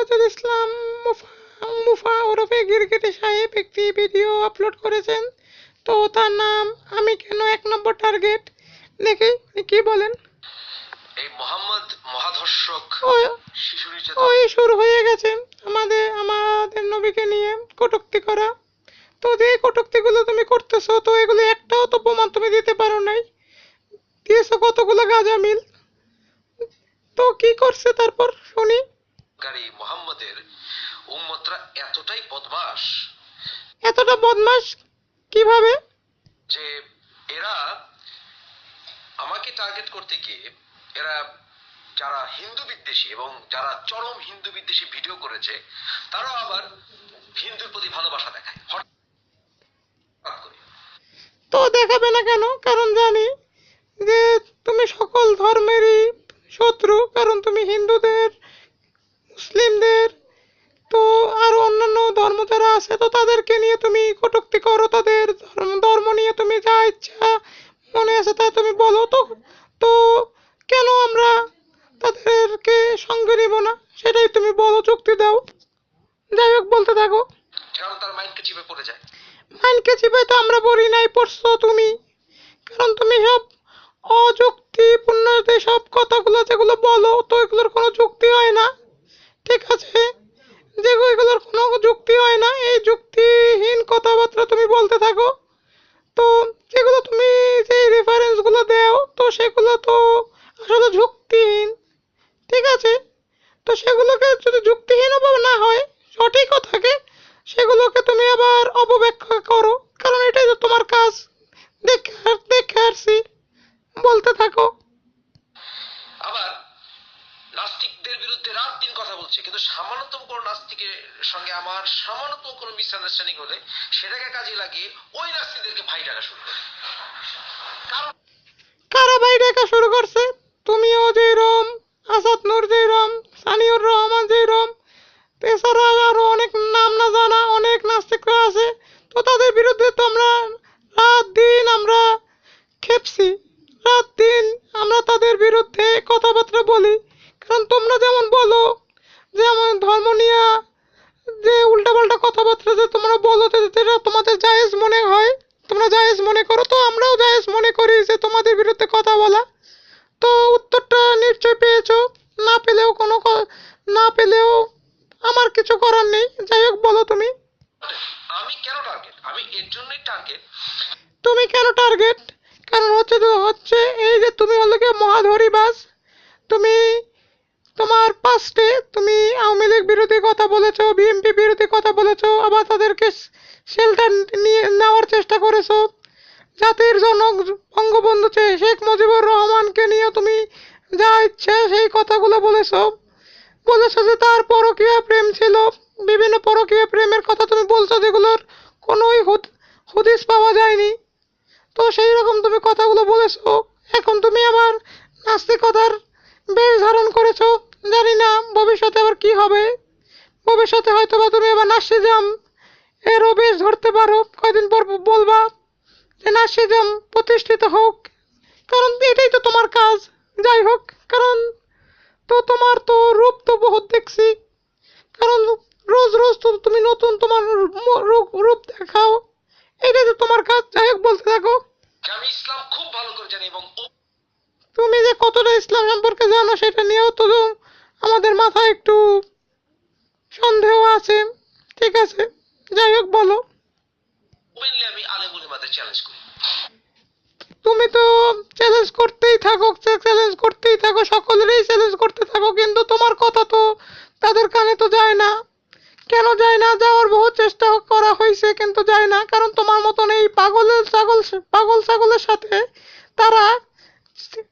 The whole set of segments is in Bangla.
মোফাজ্জল ইসলাম মুফা ওরফে গিরগিটি সাহেব একটি ভিডিও আপলোড করেছেন। তো তার নাম আমি কেন 1 নম্বর টার্গেট। দেখি কি বলেন। এই মোহাম্মদ মহাধর্ষক শিশু ওই শুরু হয়ে গেছে আমাদের নবীকে নিয়ে কটূক্তি করা। তো যে কটূক্তিগুলো তুমি করতেছো, তো এগুলো একটাও তো প্রমাণ তুমি দিতে পারো নাই। দিয়েছো কতগুলো গাঁজামিল। তো কি করছে তারপর শুনি। মুহাম্মদের উম্মতরা এতটা বদমাশ কিভাবে যে এরা আমাকে টার্গেট করতে গিয়ে এরা যারা হিন্দু বিদ্বেষী এবং যারা চরম হিন্দু বিদ্বেষী ভিডিও করেছে তারাও আবার হিন্দুর প্রতি ভালোবাসা দেখায়। তো দেখাবে না কেন? কারণ জানি যে তুমি সকল ধর্মেরই শত্রু। কারণ তুমি হিন্দুদের, মুসলিমদের, তো আরো অন্যান্য ধর্ম যারা আছে তো তাদেরকে নিয়ে তুমি কটূক্তি করো। তাদের ধর্ম নিয়ে তুমি যা ইচ্ছা মনে আছে তা তুমি বলো। তো তো কেন আমরা তাদেরকে সঙ্গে নিব না সেটাই তুমি বলো, যুক্তি দাও। যাই হোক, বলতে থাকো। কারণ তার মাইন্ডকে চিপে পড়ে যায়। মাইন্ডকে চিপে তো আমরা পড়ি নাই, পড়ছো তুমি। কারণ তুমি সব অযুক্তিপূর্ণ যেসব কথাগুলো যেগুলো বলো, তো এগুলোর কোনো যুক্তি হয় না। ঠিক আছে, এগুলোর কোনো যুক্তি হয় না। এই যুক্তিহীন কথাবার্তা তুমি বলতে থাকো। তো যেগুলো তুমি যে রেফারেন্স গুলো দাও, তো সেগুলো তো আসলে যুক্তিহীন। ঠিক আছে, তো সেগুলোকে যদি যুক্তিহীন না হয়, সঠিকও থাকে, সেগুলোকে তুমি আবার অপব্যাখ্যা করো। কারণ এটাই তো তোমার কাজ। দেখে আসছি, বলতে থাকো। আবার নাস্তিকদের বিরুদ্ধে রাত দিন কথা বলছে, কিন্তু সামান্যতম কোনো নাস্তিকের সঙ্গে আমার সামান্যতম কোনো মিসআন্ডারস্ট্যান্ডিং হলে সেটাকে কাজে লাগিয়ে ওই নাস্তিকদেরকে ভাই ডাকা শুরু করে। কারা ভাই ডাকা শুরু করছে? তুমিও যেরম, আসাদ নূর যেরম, সানিউর রহমান যেরম, এছাড়া আরো অনেক নাম না জানা অনেক নাস্তিকরা আছে। তো তাদের বিরুদ্ধে তো আমরা রাত দিন আমরা খেপছি। রাত দিন আমরা তাদের বিরুদ্ধে কথাবার্তা বলি। কারণ তোমরা যেমন বলো যে আমার ধর্ম নিয়ে যে উল্টাপাল্টা কথাবার্তা যে তোমরা বলো, যেটা তোমাদের জায়েজ মনে হয়, তোমরা জায়েজ মনে করো, তো আমরাও জায়েজ মনে করি যে তোমাদের বিরুদ্ধে কথা বলা। তো উত্তরটা নিশ্চয় পেয়েছো। না পেলেও আমার কিছু করার নেই। যাই হোক, বলো তুমি। আমি কেন টার্গেট? আমি এর জন্যই টার্গেট। তুমি কেন টার্গেট? কারণ হচ্ছে এই যে তুমি হলো কি মহাধরিবাজ। তুমি তোমার পাস্টে তুমি আওয়ামী লীগ বিরোধী কথা বলেছো, বিএনপি বিরোধী কথা বলেছো, আবার তাদেরকে শেল্টার নিয়ে নেওয়ার চেষ্টা করেছো। জাতির জনক বঙ্গবন্ধু শেখ মুজিবুর রহমানকে নিয়ে তুমি যা ইচ্ছা সেই কথাগুলো বলেছো যে তার পরকীয়া প্রেম ছিল। বিভিন্ন পরকীয়া প্রেমের কথা তুমি বলছো, যেগুলোর কোনোই হদিস পাওয়া যায়নি। তো সেই রকম তুমি কথাগুলো বলেছো। এখন তুমি আবার নাস্তিকতার বেশ ধারণ করেছো। জানি না ভবিষ্যতে আবার কি হবে। ভবিষ্যতে হয়তো বা তুমি আবার নাস্তিজম এরও বেশ ধরতে পারো। কয়দিন পর বলবা যে নাস্তিজম প্রতিষ্ঠিত হোক। কারণ এটাই তো তোমার কাজ। যাই হোক, কারণ তো তোমার তো রূপ তো বহুত দেখছি। কারণ রোজ রোজ তো তুমি নতুন তোমার রূপ দেখাও। এটাই তো তোমার কাজ। যাই হোক, বলতে থাকো। আমি ইসলাম খুব ভালো করে জানি এবং তুমি যে কতটা ইসলাম সম্পর্কে জানো সেটা নিয়েও তো আমাদের মাথায় একটু সন্দেহ আছে। ঠিক আছে, যাই হোক, বলো। ওপেনলি আমি আলেম উলামাদের চ্যালেঞ্জ করি। তুমি তো চ্যালেঞ্জ করতেই থাকো, সকলেরই চ্যালেঞ্জ করতে থাকো, কিন্তু তোমার কথা তো তাদের কানে তো যায় না। কেন যায় না? যাওয়ার বহু চেষ্টা করা হয়েছে, কিন্তু যায় না। কারণ তোমার মতন এই পাগল ছাগলের সাথে তারা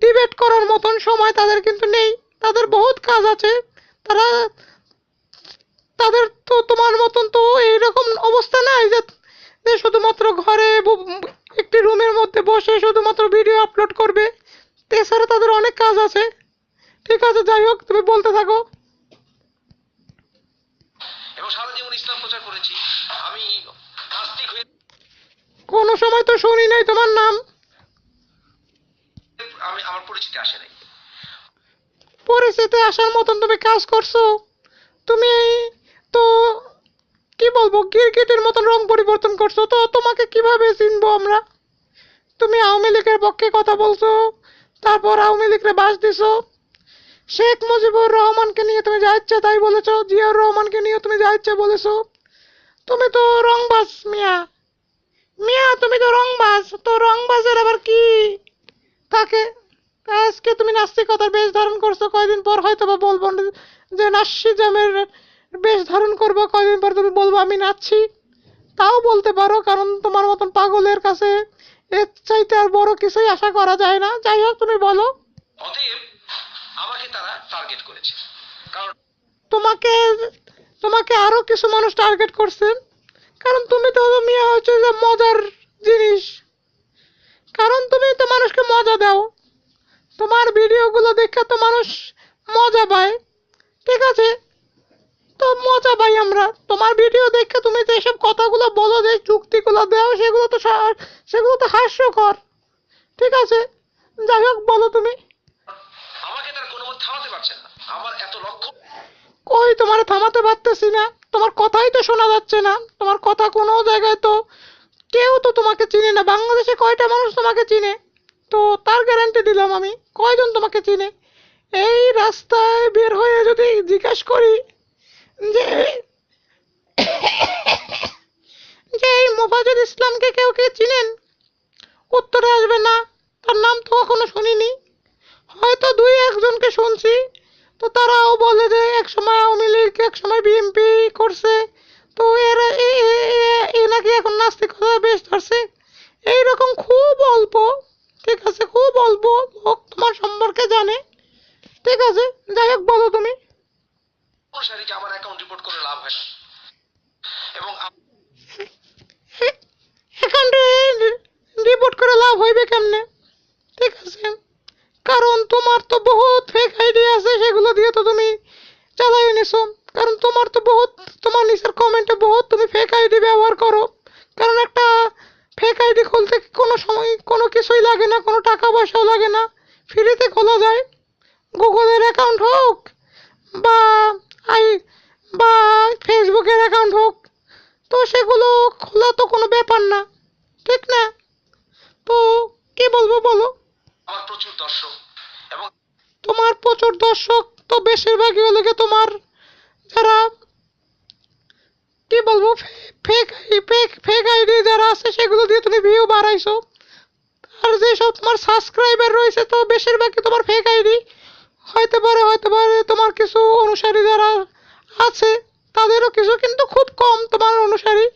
ডিবেট করার মতন সময় তাদের কিন্তু নেই। তাদের বহুত কাজ আছে। তাদের তো তোমার মতন তো এইরকম অবস্থা নাই যে শুধুমাত্র ঘরে একটি রুমের মধ্যে বসে শুধুমাত্র ভিডিও আপলোড করবে। এছাড়া তাদের অনেক কাজ আছে। ঠিক আছে, যাই হোক, তুমি বলতে থাকো। এবং সারা জীবন ইসলাম প্রচার করেছি। আমি নাস্তিক হয়ে কোনো সময় তো শুনি নাই তোমার নাম। আমার পরিচিতি আসে নাই। পরিচিতি আসার মতন তুমি কাজ করছো, তুমি তো কি বলবো ক্রিকেটের মতন রং পরিবর্তন করছো, তো তোমাকে কিভাবে চিনবো আমরা? তুমি আওয়ামী লীগের পক্ষে কথা বলছো, তারপর আওয়ামী লীগরে বাস দিছো, শেখ মুজিবুর রহমানকে নিয়ে তুমি যা ইচ্ছা তাই বলেছো, জিয়াউর রহমানকে নিয়ে তুমি যা ইচ্ছা বলেছো। তুমি তো রংবাজ মিয়া। মিয়া তুমি তো রংবাজ, তো রংবাজের আবার কি থাকে? আজকে তুমি নাস্তিকতার বেশ ধারণ করছো, কয়দিন পর হয়তো বা বলবো যে নাস্তিজমের বেশ ধারণ করবো, কয়দিন পর তুমি বলবো আমি নাচছি। তাও বলতে পারো, কারণ তোমার মতন পাগলের কাছে এর চাইতে আর বড় কিছুই আশা করা যায় না। যাই হোক তুমি বলো। অতএব আমাকে তারা টার্গেট করেছে, কারণ তোমাকে তোমাকে আরো কিছু মানুষ টার্গেট করছেন, কারণ তুমি তো মিয়া হচ্ছে যে মজার জিনিস, কারণ তুমি তো মানুষকে মজা দাও। তোমার ভিডিওগুলো দেখে তো মানুষ মজা পায়, ঠিক আছে? তো মজা পাই আমরা তোমার ভিডিও দেখে। তুমি যে এসব কথাগুলো বলো, যে যুক্তিগুলো দাও, সেগুলো তো হাস্যকর, ঠিক আছে? যাই হোক বলো তুমি। আমাকে তারা কোনো মতে থামাতে পারছে না। আমার এত লক্ষ্য কই তোমার থামাতে পারতেছি না, তোমার কথাই তো শোনা যাচ্ছে না। তোমার কথা কোনো জায়গায় তো কেউ তো তোমাকে চিনে না। বাংলাদেশে কয়টা মানুষ তোমাকে চিনে? তো তার গ্যারান্টি দিলাম আমি, কয়জন তোমাকে চিনে? এই রাস্তায় বের হয়ে যদি জিজ্ঞাসা করি যে যে এই মোফাজ্জল ইসলামকে কেউ কে চিনেন, উত্তরে আসবে না, তার নাম তো কখনো শুনিনি। হয়তো দুই একজনকে শুনছি, তো তারাও বলে যে এক সময় আওয়ামী লীগ, এক সময় বিএনপি করছে, তো এরা এ নাকি এখন নাস্তিকতা বেশ ধরছে। এইরকম খুব অল্প, ঠিক আছে, খুব অল্প লোক তোমার সম্পর্কে জানে, ঠিক আছে? যাই হোক বলো তুমি। অনুসারীকে আমার অ্যাকাউন্ট রিপোর্ট করে লাভ হয় না, এবং এখানে রিপোর্ট করে লাভ হইবে কেমনে? ঠিক আছে, কারণ তোমার তো বহুত ফেক আইডি আছে, সেগুলো দিয়ে তো তুমি চালাই নিছো। কারণ তোমার তো বহুত, তোমার নিচের কমেন্টে বহুত তুমি ফেক আইডি ব্যবহার করো। কারণ একটা ফেক আইডি খুলতে কোনো সময় কোনো কিছুই লাগে না, কোনো টাকা পয়সাও লাগে না, ফ্রিতে খোলা যায়। গুগলের অ্যাকাউন্ট হোক বা আই বা ফেসবুকের অ্যাকাউন্ট হোক, তো সেগুলো খোলা তো কোনো ব্যাপার না, ঠিক না? তো কি বলবো বলো। আমার প্রচুর দর্শক, এবং তোমার প্রচুর দর্শক তো বেশিরভাগই হলো গিয়ে তোমার যারা কি বলবো ফেক ফেক ফেক আইডি যারা আছে, সেগুলো দিয়ে তুমি ভিউ বাড়াইছো। আর যেসব তোমার সাবস্ক্রাইবার রয়েছে, তো বেশিরভাগই তোমার ফেক আইডি। হয়তো পারে তোমার কিছু অনুসারী যারা আছে তাদেরও কিছু, কিন্তু খুব কম তোমার অনুসারী,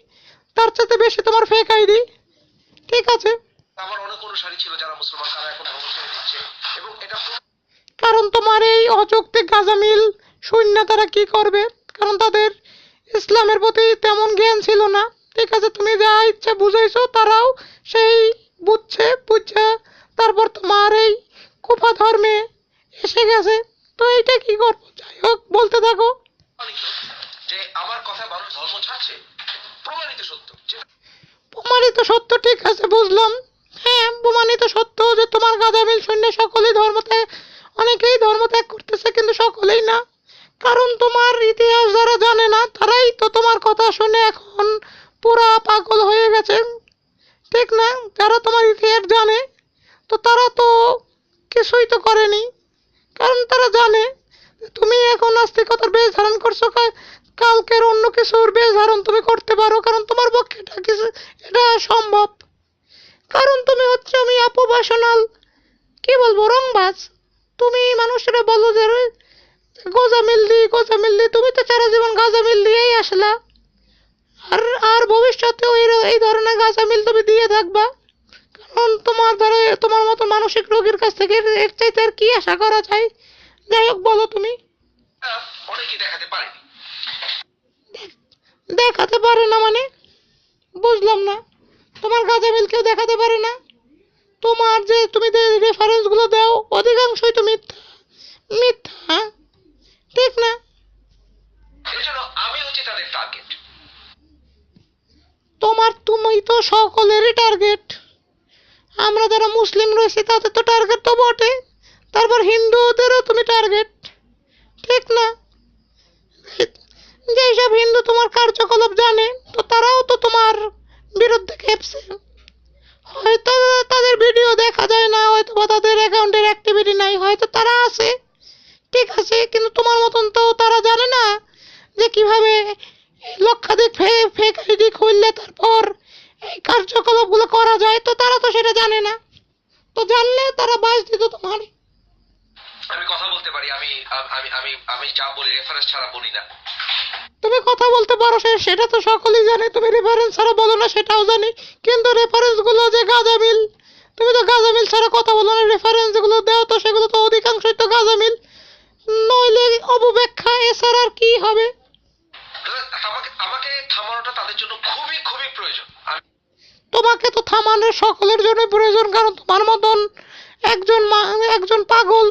তার চাইতে বেশি তোমার ফেক আইডি, ঠিক আছে? আমার অনেক অনুসারী ছিল যারা মুসলমান, তারা এখন ধর্ম ছেড়ে দিচ্ছে, এবং এটা কারণ তোমার এই অযৌক্তিক গাজামিল শূন্য তারা কি করবে? কারণ তাদের ইসলামের প্রতি তেমন জ্ঞান ছিল না, ঠিক আছে? তুমি যা ইচ্ছা বুঝাইছো, তারাও সেই বুঝছে তারপর তোমার এই কুফা ধর্মে এসে গেছে। তো এইটা কি করবো? যাই হোক বলতে থাকো। প্রমাণিত যে আমার কথা মানুষ ধর্ম ছাড়ছে, প্রমাণিত সত্য যে প্রমাণিত সত্য, ঠিক আছে, বুঝলাম। হ্যাঁ, প্রমাণিত সত্য যে তোমার গাজামিল শূন্য সকলেই অনেকেই ধর্ম ত্যাগ করতেছে, কিন্তু সকলেই না। কারণ তোমার ইতিহাস যারা জানে না, তারাই তো তোমার কথা শুনে এখন পুরা পাগল হয়ে গেছে, ঠিক না? যারা তোমার ইতিহাস জানে, তো তারা তো কিছুই তো করেনি, কারণ তারা জানে যে তুমি এখন নাস্তিকতার বেশ ধারণ করছো। কালকের অন্য কিছুর বেশ ধারণ তুমি করতে পারো, কারণ তোমার পক্ষে এটা সম্ভব। কারণ তুমি হচ্ছে আমি অপবাসনাল, কি বলবো, রংবাজ। তুমি মানুষের বলো যে গোজামিল দি, তুমি তো সারা জীবন গাজামিল দিয়েই আসলা, আর আর ভবিষ্যতেও এই ধরনের গাজামিল তুমি দিয়ে থাকবা। কারণ তোমার দ্বারা তোমার মতো মানসিক রোগীর কাছ থেকে এর চাইতে আর কি আশা করা যায়? যাই হোক বলো তুমি। অনেকেই দেখাতে পারেনি। দেখাতে পারে না মানে? বুঝলাম না। তোমার গাজামিল কেউ দেখাতে পারে না? তোমার যে তুমি যে রেফারেন্স গুলো দাও, অধিকাংশই তো মিথ্যা মিথ্যা, হ্যাঁ? ঠিক না? এই জন্য আমি হচ্ছে তাদের টার্গেট। তুমি তো সকলেরই টার্গেট। আমরা যারা মুসলিম রয়েছি তাদের তো টার্গেট তো বটে, তারপর হিন্দুদেরও তুমি টার্গেট, ঠিক না? এইসব হিন্দু তোমার কার্যকলাপ জানে, তো তারাও তো তোমার বিরুদ্ধে খেপছে। হয়তো তাদের ভিডিও দেখা যায় না, হয়তো বা তাদের অ্যাকাউন্টের অ্যাক্টিভিটি নাই, হয়তো তারা আছে, ঠিক আছে, কিন্তু তোমার মতন তো তারা জানে না যে কিভাবে লক্ষাধিক ফেক আইডি খুললে তারপর এই কার্যকলাপগুলো করা যায়। তো তারা তো সেটা জানে না, তো জানলে তারা বাস দিত তোমার। আমি কথা বলতে পারি, আমি আমি আমি আমি যা বলি রেফারেন্স ছাড়া বলি না। তুমি কথা বলতে পারো সেটা তো সকলেই জানে, তুমি রেফারেন্স ছাড়া বলো না সেটাও জানি, কিন্তু রেফারেন্স গুলো যে গাঁজামিল, তুমি তো গাঁজামিল ছাড়া কথা বলো না, রেফারেন্স গুলো দাও তো সেগুলো তো অধিকাংশই তো গাঁজামিল, নইলে অপব্যাখ্যা, এছাড়া আর কি হবে। আমাকে আমাকে থামানোটা তাদের জন্য খুবই খুবই প্রয়োজন। তোমাকে তো থামানোর সকলের জন্য প্রয়োজন, কারণ তোমার মতন একজন পাগল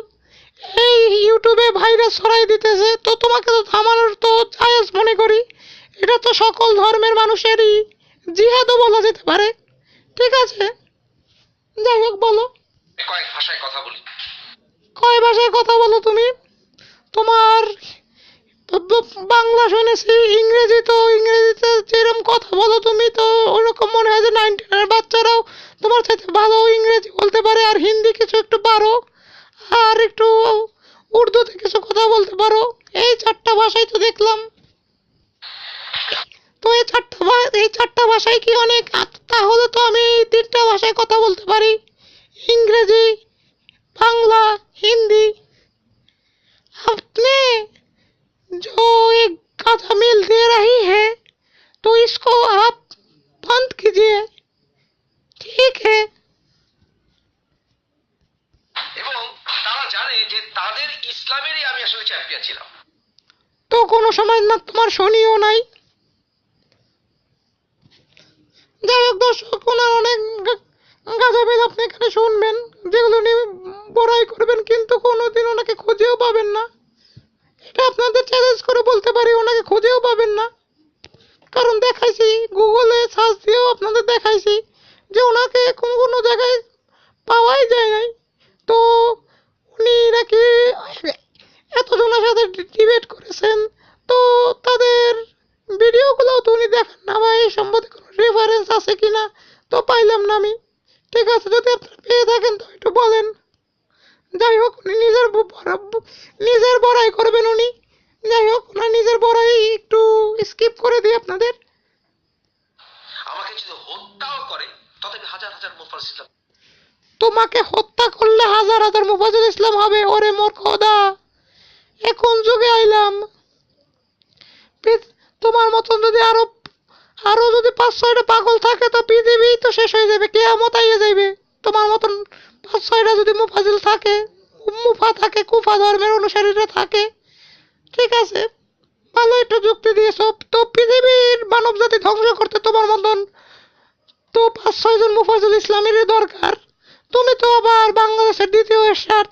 এই ইউটিউবে ভাইরাস ছড়াই দিতেছে, তো তোমাকে তো থামানোর তো জায়েজ মনে করি। এটা তো সকল ধর্মের মানুষেরই জিহাদও বলা যেতে পারে, ঠিক আছে। যাই হোক, বলো। কয়েক ভাষায় কথা বলি। কয় ভাষায় কথা বলো তুমি? তোমার বাংলা শুনেছি, ইংরেজিতে যেরকম কথা বলো তুমি, তো ওরকম মনে হয় যে 19 বাচ্চারাও তোমার সাথে ভালো ইংরেজি বলতে পারে, আর হিন্দি কিছু একটু পারো, আর একটু উর্দুতে কিছু কথা বলতে পারো। এই 4টা ভাষাই তো দেখলাম। তো এই চারটা ভাষায় কি অনেক? তাহলে তো আমি 3টা ভাষায় কথা বলতে পারি, ইংরেজি, बांग्ला, हिंदी। अपने जो एक गाधा मिल दे रही है तो इसको आप बंद कीजिए, ठीक है। এবং তারা জানে যে তাদের ইসলামেরই আমি আসলে চ্যাম্পিয়ন ছিলাম। তো কোনো সময় না তোমার শুনিও নাই। যাই হোক দর্শক, ওনার অনেক গাজামিল আপনি এখানে শুনবেন, যেগুলো নিয়ে বড়াই করবেন, কিন্তু কোনোদিন ওনাকে খুঁজেও পাবেন না। এটা আপনাদের চ্যালেঞ্জ করে বলতে পারি, ওনাকে খুঁজেও পাবেন না, কারণ দেখাইছি, গুগলে সার্চ দিয়েও আপনাদের দেখাইছি যে ওনাকে কোনো জায়গায় পাওয়াই যায় নাই। তো উনি নাকি এতজনের সাথে ডিবেট করেছেন, তো তাদের ভিডিওগুলোও তো উনি দেখান না, বা এই সম্বন্ধে কোনো রেফারেন্স আছে কিনা তো পাইলাম না আমি। ঠিক আছে, যদি আপনারা পেয়ে থাকেন তো একটু বলেন। যাই হোক, উনি নিজের বড়াই করবেন উনি। যাই হোক, ওনার নিজের বড়াই একটু স্কিপ করে দিই আপনাদের। আমাকে যদি হত্যাও করে তথাপি হাজার হাজার মুফাস ইসলাম। তোমাকে হত্যা করলে হাজার হাজার মুফাজ্জল ইসলাম হবে? ওরে মোর খোদা, এখন যুগে আইলাম। তোমার মতন যদি আরো যদি 5-6টা পাগল থাকে তো পৃথিবী তো শেষ হয়ে যাবে, কিয়ামত আইয়া যাইবে। তোমার মতন 5-6টা যদি মুফাজিল থাকে, কুফা ধর্মের অনুসারীরা থাকে, ঠিক আছে, ভালো একটু যুক্তি দিয়েছ। তো পৃথিবীর মানব জাতি ধ্বংস করতে তোমার মতন তো 5-6 জন মুফাজিল ইসলামেরই দরকার। তুমি তো আবার বাংলাদেশের দ্বিতীয় এরশাদ,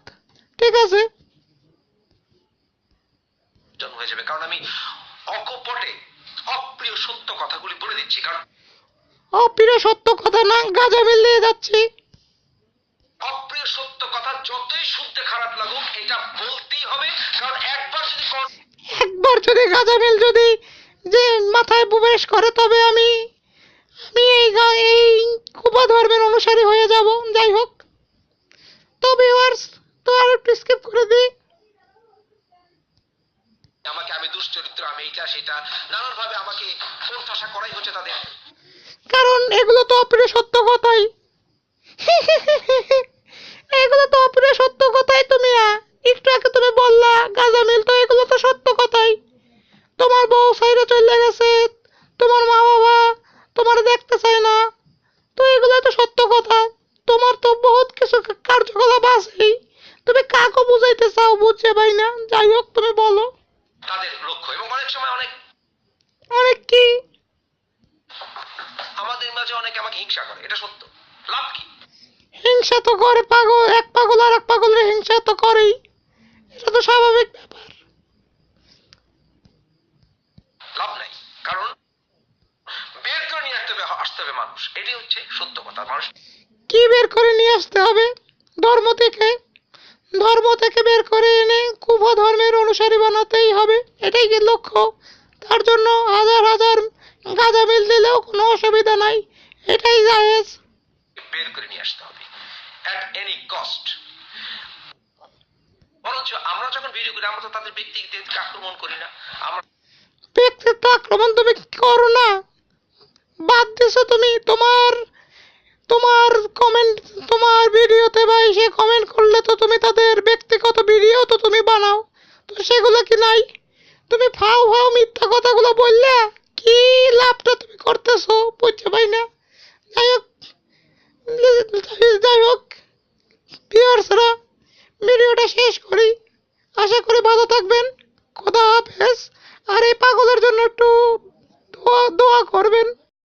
ঠিক আছে। হয়ে যাবে, কারণ আমি অকপটে অপ্রিয় সত্য কথাগুলি বলে দিচ্ছি। কারণ অপ্রিয় সত্য কথা না, গাঁজা মিলিয়ে যাচ্ছি। অপ্রিয় সত্য কথা যতই শুনতে খারাপ লাগুক এটা বলতেই হবে, কারণ একবার যদি গাঁজামিল যদি যে মাথায় প্রবেশ করে, তবে আমি এই কুবা ধর্মের অনুসারী হয়ে যাব। যাই হোক, তো ভিউয়ার্স, তো আর একটু স্কিপ করে দিই। আমি দুশ্চরিত্র, আমি এটা সেটা নানান ভাবে আমাকে প্রত্যাশা করাই হচ্ছে তাদের, কারণ এগুলো তো অপ্রিয় সত্য কথাই। এগুলো তো অপ্রিয় সত্য কথাই। তুমি একটু আগে তুমি বললা গাঁজামিল, তো এগুলো তো সত্য কথাই। তোমার বউ সাইরে চলে গেছে, তোমার মা বাবা তোমার দেখতে চায় না, তো এগুলো তো সত্য কথা। তোমার তো বহুত কিছু কার্যকলাপ আছেই, তুমি কাকে বুঝাইতে চাও বুঝছে ভাই না। যাই হোক, তুমি বলো। তাদের লক্ষ্য, এবং অনেক সময় অনেক কি আমাদের মাঝে অনেকে আমাকে হিংসা করে, এটা সত্য। লাভ কি? হিংসা তো করে, এক পাগল আর এক পাগলের হিংসা তো করেই, এটা তো স্বাভাবিক ব্যাপার। লাভ নাই, কারণ বের করে নিয়ে আসতে হবে মানুষ, এটি হচ্ছে সত্য কথা। মানুষ কি বের করে নিয়ে আসতে হবে? ধর্ম থেকে বের করে এনে কুফা ধর্মের অনুসারী বানাতেই হবে, এটাই কি লক্ষ্য? তার জন্য হাজার হাজার গাঁজা মিল দিলেও কোনো অসুবিধা নাই, এটাই জায়েজ। বের করে নিয়ে আসতে হবে অ্যাট এনি কস্ট। বরঞ্চ আমরা যখন ভিডিও করি আমরা তো তাদের ব্যক্তিকে আক্রমণ করি না, আমরা ব্যক্তিত্ব আক্রমণ তুমি করো না, বাদ দিছো তুমি। তোমার তোমার কমেন্ট, তোমার ভিডিওতে ভাই সে কমেন্ট করলে তো তুমি তাদের ব্যক্তিগত ভিডিও তো তুমি বানাও, তো সেগুলো কি নাই? তুমি ফাও ফাও মিথ্যা কথাগুলো বললে কি লাভটা তুমি করতেছো বুঝতে পাই না। যাই হোক, যাই হোক ভিউয়ার্সরা, ভিডিওটা শেষ করি। আশা করি ভালো থাকবেন। খোদা হাফেজ। আর এই পাগলের জন্য একটু দোয়া করবেন।